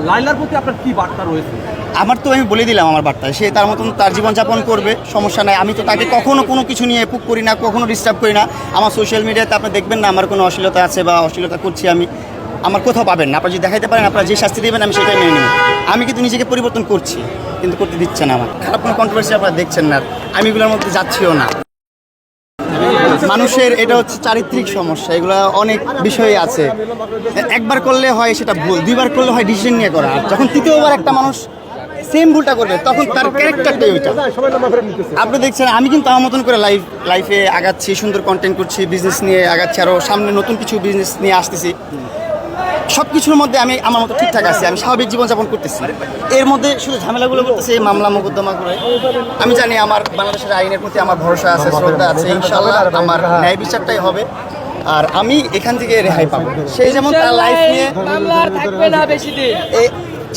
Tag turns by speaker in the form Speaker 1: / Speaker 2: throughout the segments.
Speaker 1: লাইলার প্রতি আপনার কি বার্তা রয়েছে?
Speaker 2: আমার তো আমি বলে দিলাম আমার বার্তায়, সে তার মতন তার জীবনযাপন করবে, সমস্যা নাই। আমি তো তাকে কখনো কোনো কিছু নিয়ে পুক করি না, কখনো ডিস্টার্ব করি না। আমার সোশ্যাল মিডিয়াতে আপনি দেখবেন না আমার কোনো অশ্লীলতা আছে বা অশ্লীলতা করছি আমি, আমার কোথাও পাবেন না। আপনারা যদি দেখাইতে পারেন, আপনারা যে শাস্তি দেবেন আমি সেটাই মেনে নেব। আমি কিন্তু নিজেকে পরিবর্তন করছি, কিন্তু করতে দিচ্ছে না আমার। খারাপ কোনো কন্ট্রোভার্সি আপনারা দেখছেন না, আমি এগুলোর মধ্যে যাচ্ছিও না। মানুষের এটা হচ্ছে চারিত্রিক সমস্যা, এগুলো অনেক বিষয় আছে। একবার করলে হয় সেটা ভুল, দুইবার করলে হয় ডিসিশন নিয়ে করা। আর যখন তৃতীয়বার একটা মানুষ সেম ভুলটা করবে তখন তার ক্যারেক্টারটাই ওইটা। আপনি দেখছেন আমি কিন্তু আমার মতন করে লাইফে আগাচ্ছি, সুন্দর কন্টেন্ট করছি, বিজনেস নিয়ে আগাচ্ছি, আরও সামনে নতুন কিছু বিজনেস নিয়ে আসতেছি। সব কিছুর মধ্যে আমি আমার মতো ঠিকঠাক আছি, আমি স্বাভাবিক জীবনযাপন করতেছি। এর মধ্যে শুধু ঝামেলাগুলো করতেছি, মামলা মোকদ্দমা করে। আমি জানি আমার বাংলাদেশের আইনের প্রতি আমার ভরসা আছে, শ্রদ্ধা আছে, ইনশাল্লাহ আমার ন্যায় বিচারটাই হবে আর আমি এখান থেকে রেহাই পাবো। সেই যেমন তার লাইফ নিয়ে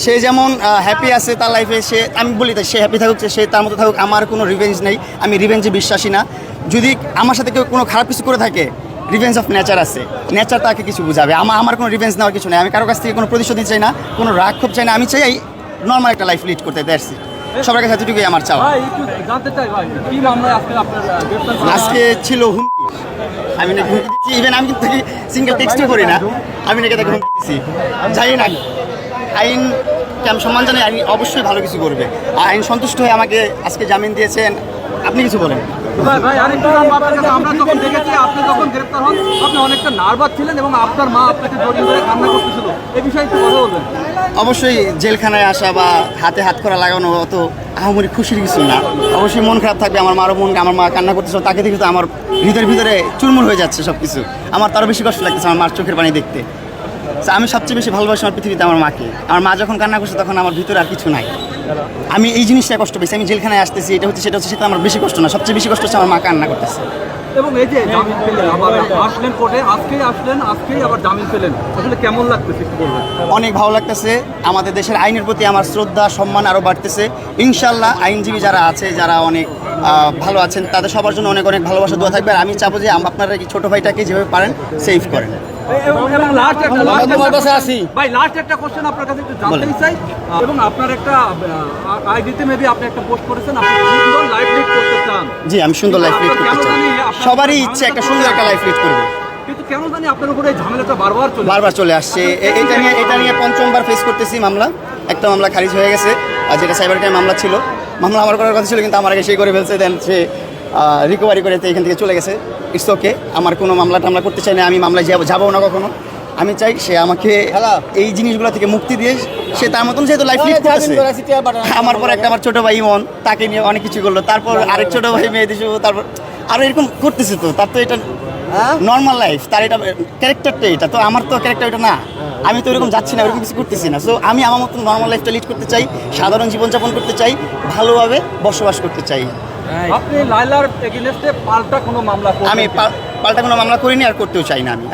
Speaker 2: সে যেমন হ্যাপি আছে তার লাইফে, সে আমি বলি তাই সে হ্যাপি থাকুক, সে তার মতো থাকুক, আমার কোনো রিভেঞ্জ নেই, আমি রিভেঞ্জে বিশ্বাসী না। যদি আমার সাথে কেউ কোনো খারাপ কিছু করে থাকে, রিভেঞ্জ অফ নেচার আছে, নেচার তাকে কিছু বুঝাবে। আমার কোনো রিভেঞ্জ নেওয়ার কিছু নেই, আমি কারো কাছ থেকে কোনো প্রতিশোধ নিতে চাই না, কোনো রাগ ক্ষোভ চাই না। আমি চাই নর্মাল একটা লাইফ লিড করতে পারছি, সবার কাছে এতটুকুই আমার চাওয়া। আজকে ছিল হুমকি, আমি নাকি হুমকি দিচ্ছি, ইভেন আমি কিন্তু সিঙ্গেল টেক্সটও করি না, আমি নাকি তাকে হুমকি দিচ্ছি। জানি না আইনকে আমি সম্মান জানাই, আইন অবশ্যই ভালো কিছু করবে। আইন সন্তুষ্ট হয়ে আমাকে আজকে জামিন দিয়েছেন। আপনি কিছু বলেন।
Speaker 1: ভাই আরেকটু আমরা যখন দেখেছি আপনি যখন গ্রেপ্তার হন আপনি অনেকটা নার্ভাস ছিলেন এবং আপনার মা আপনাকে জড়িয়ে ধরে কান্না করতেছিল, এই বিষয়ে একটু কথা বলবেন।
Speaker 2: অবশ্যই জেলখানায় আসা বা হাতে হাত করা লাগানো অত আহামরি খুশির কিছু না। অবশ্যই মন খারাপ থাকবে, আমার মারও আমার মা কান্না করতেছিল, তাকে দেখে তো আমার ভিতরে চুরমুর হয়ে যাচ্ছে সব কিছু। আমার তারও বেশি কষ্ট লাগতেছে আমার মার চোখের পানি দেখতে। আমি সবচেয়ে বেশি ভালোবাসি আমার পৃথিবীতে আমার মাকে। আমার মা যখন কান্না করছে তখন আমার ভিতরে আর কিছু নাই। আমি এই জিনিসটা কষ্ট পেয়েছি, আমি জেলখানায় আসতেছি, এটা হচ্ছে সেটা হচ্ছে, সেটা আমার বেশি কষ্ট না, সবচেয়ে বেশি কষ্ট হচ্ছে আমার মা কান্না করতেছে।
Speaker 1: এবং এই যে জামিন পেলেন, আবার আসলেন কোর্টে, আজকেই আবার জামিন পেলেন, আসলে কেমন লাগতেছে একটু বলবেন?
Speaker 2: অনেক ভালো লাগতেছে, আমাদের দেশের আইনের প্রতি আমার শ্রদ্ধা সম্মান আরও বাড়তেছে। ইনশাল্লাহ আইনজীবী যারা আছে, যারা অনেক ভালো আছেন, তাদের সবার জন্য অনেক অনেক ভালোবাসা দোয়া থাকবে। আর আমি চাবো যে আপনারা কি ছোটো ভাইটাকে যেভাবে পারেন সেভ করেন।
Speaker 1: লাস্ট একটা কোশ্চেন আপনার কাছে একটু জানতেই চাই, এবং আপনার একটা আইডিতে মেবি আপনি একটা পোস্ট করেছেন, আপনি সুন্দর লাইফ লিড করতে চান।
Speaker 2: জি, আমি সুন্দর লাইফ লিড করতে চাই, সবারই ইচ্ছে একটা সুন্দর একটা লাইফ লিড করবে,
Speaker 1: কিন্তু কেন জানি আপনার উপরে এই ঝামেলাটা বারবার
Speaker 2: চলে আসছে। এটা নিয়ে পঞ্চমবার ফেস করতেছি মামলা। একটা মামলা খারিজ হয়ে গেছে, আর যেটা সাইবার ক্রাইম মামলা ছিল, মামলা আমার করার কথা ছিল কিন্তু আমার আগে সেই করে ফেলছে, দেন সে রিকভারি করে এখান থেকে চলে গেছে। ইটস ওকে, আমার কোনো মামলা টামলা করতে চাই না, আমি মামলায় যাবো না কখনো। আমি চাই সে আমাকে এই জিনিসগুলো থেকে মুক্তি দিয়ে সে তার মতন যেহেতু লাইফ লিড করতেছে। আমার পর একটা আমার ছোটো ভাই ইমন, তাকে নিয়ে অনেক কিছু করলো, তারপর আরেক ছোটো ভাই মেয়ে দিশু, তারপর আরও এরকম করতেছে। তো তার তো এটা নর্মাল লাইফ, তার এটা ক্যারেক্টারটা, এটা তো আমার তো ক্যারেক্টার এটা না। আমি তো এরকম যাচ্ছি না, এরকম কিছু করতেছি না। সো আমি আমার মতন নর্মাল লাইফটা লিড করতে চাই, সাধারণ জীবনযাপন করতে চাই, ভালোভাবে বসবাস করতে চাই।
Speaker 1: আপনি লাইলার এগেইনস্টে পাল্টা কোনো মামলা?
Speaker 2: আমি পাল্টা কোনো মামলা করিনি আর করতেও চাই না। আমি